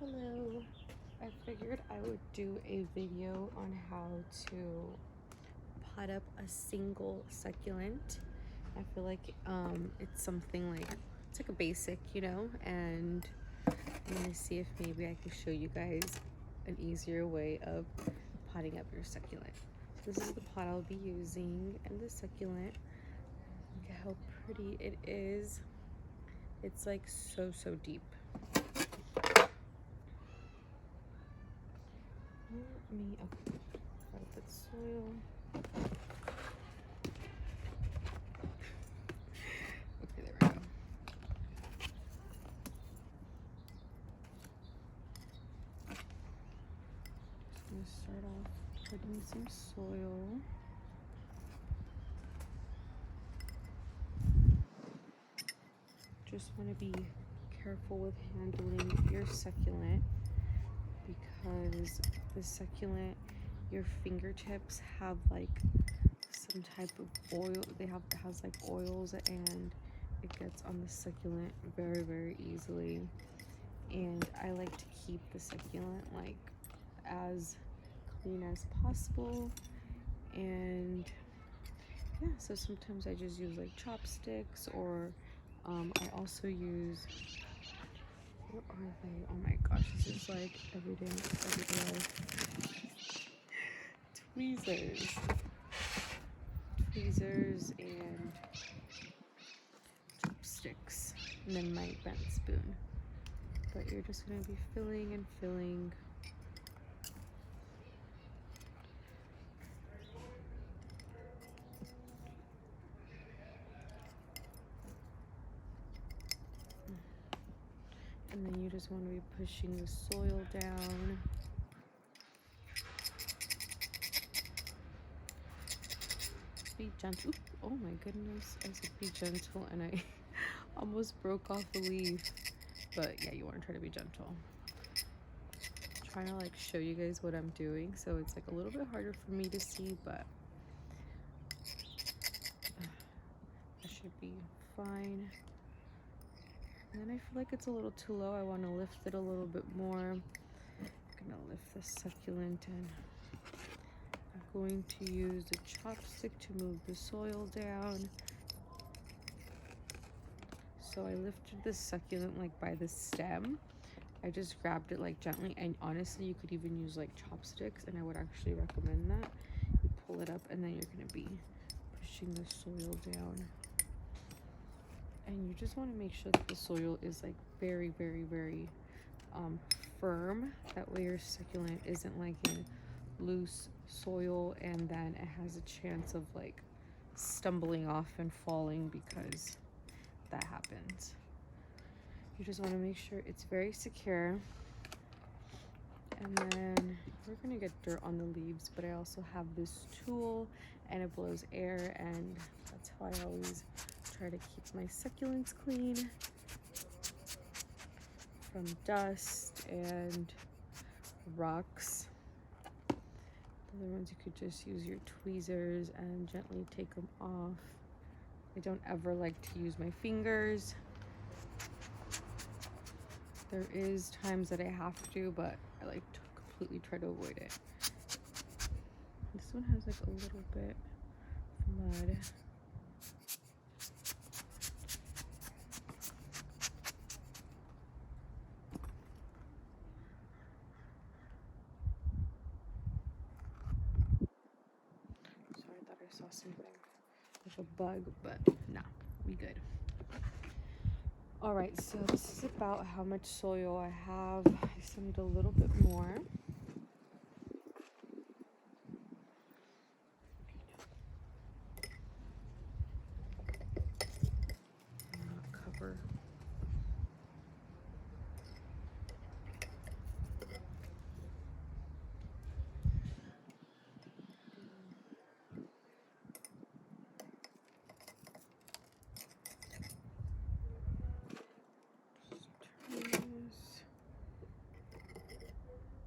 Hello. I figured I would do a video on how to pot up a single succulent. I feel like it's something like, it's like a basic, and I'm gonna see if maybe I can show you guys an easier way of potting up your succulent. So this is the pot I'll be using, and the succulent, look at how pretty it is. It's like so deep. Let me try to put soil. Okay, there we go. Just gonna start off putting some soil. Just want to be careful with handling your succulent, because the succulent, your fingertips have like some type of oil. It has like oils, and it gets on the succulent very easily. And I like to keep the succulent like as clean as possible. And yeah, so sometimes I just use like chopsticks, or I also use, what are they? Oh my gosh, this is like everyday life. Tweezers and chopsticks, and then my bent spoon. But you're just gonna be filling and filling. And then you just want to be pushing the soil down. Be gentle. Ooh, oh my goodness, I said be gentle, and I almost broke off a leaf. But yeah, you want to try to be gentle. I'm trying to like show you guys what I'm doing, so it's like a little bit harder for me to see, but I should be fine. And then I feel like it's a little too low. I want to lift it a little bit more. I'm gonna lift the succulent, and I'm going to use the chopstick to move the soil down. So I lifted the succulent like by the stem. I just grabbed it like gently, and honestly you could even use like chopsticks, and I would actually recommend that. You pull it up, and then you're going to be pushing the soil down. And you just want to make sure that the soil is like very firm. That way your succulent isn't like in loose soil, and then it has a chance of like stumbling off and falling, because that happens. You just want to make sure it's very secure. And then we're gonna get dirt on the leaves, but I also have this tool, and it blows air, and that's how I always try to keep my succulents clean from dust and rocks. The other ones, you could just use your tweezers and gently take them off. I don't ever like to use my fingers. There is times that I have to, but I like to completely try to avoid it. This one has like a little bit of mud. Sorry, I thought I saw something like a bug, but nah, we good. All right, so this is about how much soil I have. I just need a little bit more. Cover.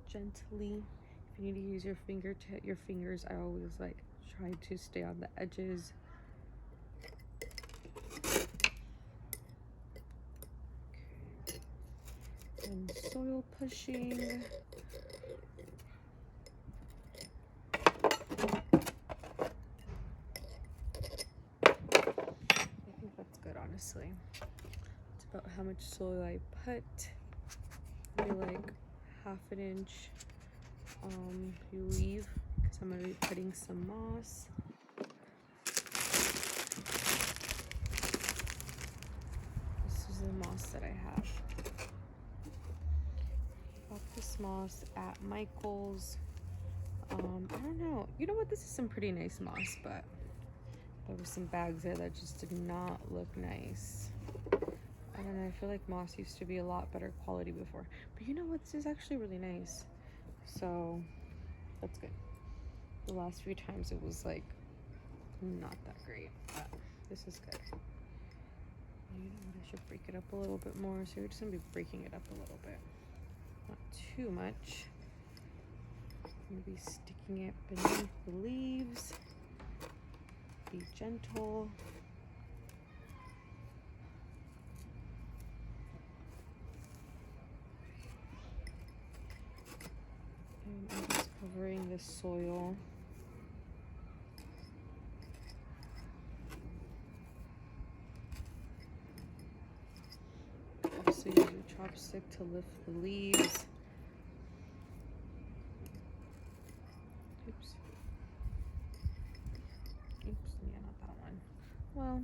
Gently. If you need to use your fingers, I always like try to stay on the edges. Okay. And soil pushing. I think that's good, honestly. It's about how much soil I put. Maybe like half an inch. You leave because I'm going to be putting some moss. This is the moss that I have. Bought this moss at Michael's. I don't know. You know what? This is some pretty nice moss, but there were some bags there that just did not look nice. I don't know. I feel like moss used to be a lot better quality before. But you know what? This is actually really nice. So that's good. The last few times it was like not that great, but this is good. You know what? I should break it up a little bit more. So we're just gonna be breaking it up a little bit. Not too much. I'm gonna be sticking it beneath the leaves. Be gentle. And I'm just covering the soil. Also use your chopstick to lift the leaves. Oops. Oops, yeah, not that one. Well,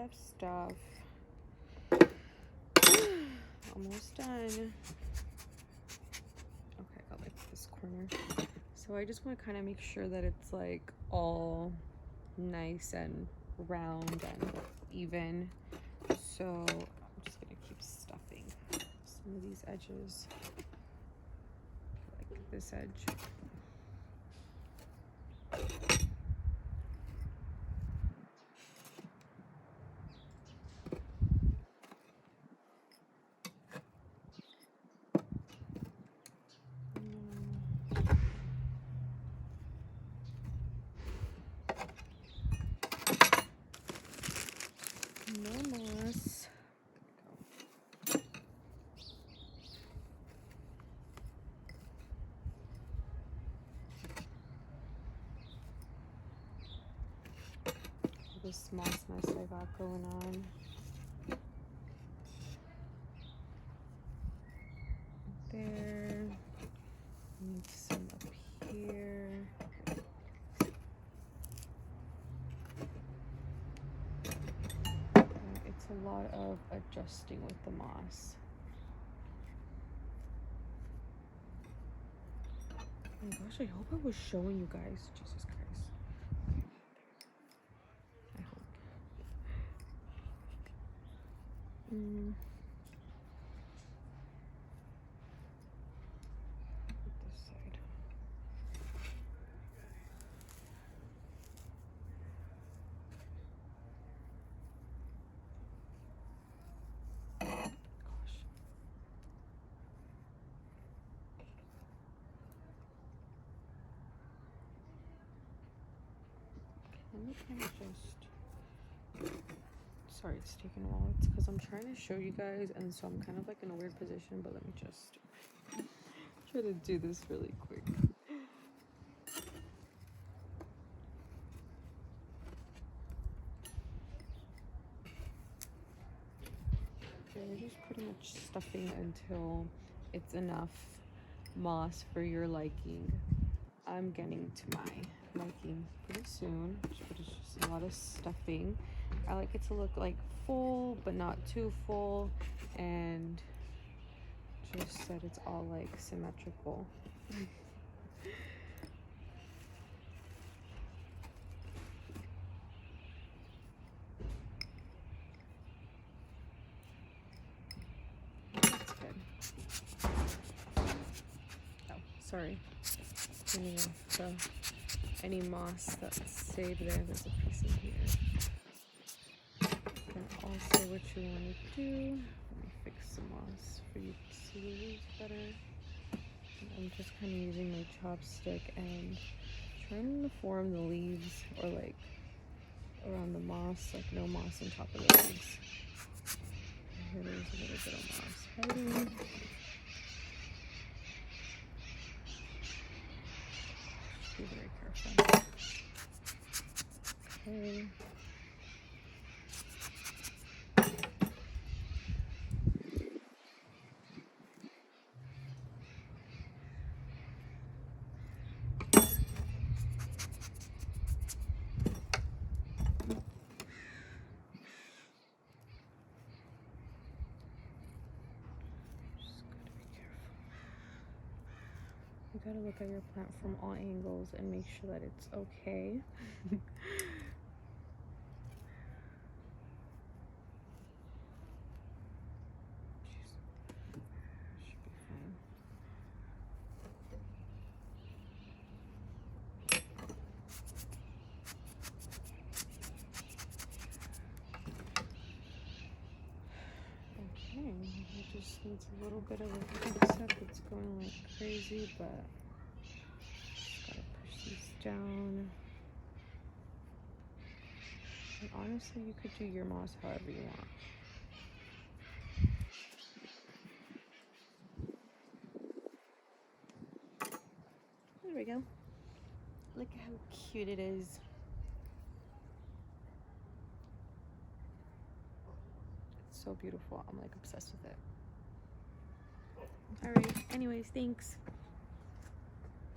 stuff. Almost done. Okay, I got like this corner. So I just want to kind of make sure that it's like all nice and round and even. So I'm just gonna keep stuffing some of these edges, like this edge. No moss. This moss mess I got going on. There. Need some up here. It's a lot of adjusting with the moss. Oh my gosh, I hope I was showing you guys. Jesus Christ. I hope. This side. Gosh. Let me kind of just... Sorry, it's taking a while. It's because I'm trying to show you guys, and so I'm kind of like in a weird position, but let me just try to do this really quick. Okay, we're just pretty much stuffing until it's enough moss for your liking. I'm getting to my liking pretty soon, but it's just a lot of stuffing. I like it to look like full, but not too full, and just that it's all like symmetrical. sorry, cleaning off any moss that's stayed there. There's a piece in here. And also what you want to do, let me fix the moss for you to see the leaves better. I'm just kind of using my chopstick and trying to form the leaves, or like around the moss, like no moss on top of the leaves. Here there's a little bit of moss hiding. Be very careful. Okay. You gotta look at your plant from all angles and make sure that it's okay. Should be fine. Okay, it just needs a little bit of a fix up. It's going like crazy, but just gotta push these down. And honestly, you could do your moss however you want. There we go. Look how cute it is. It's so beautiful. I'm like obsessed with it. Alright, anyways, thanks.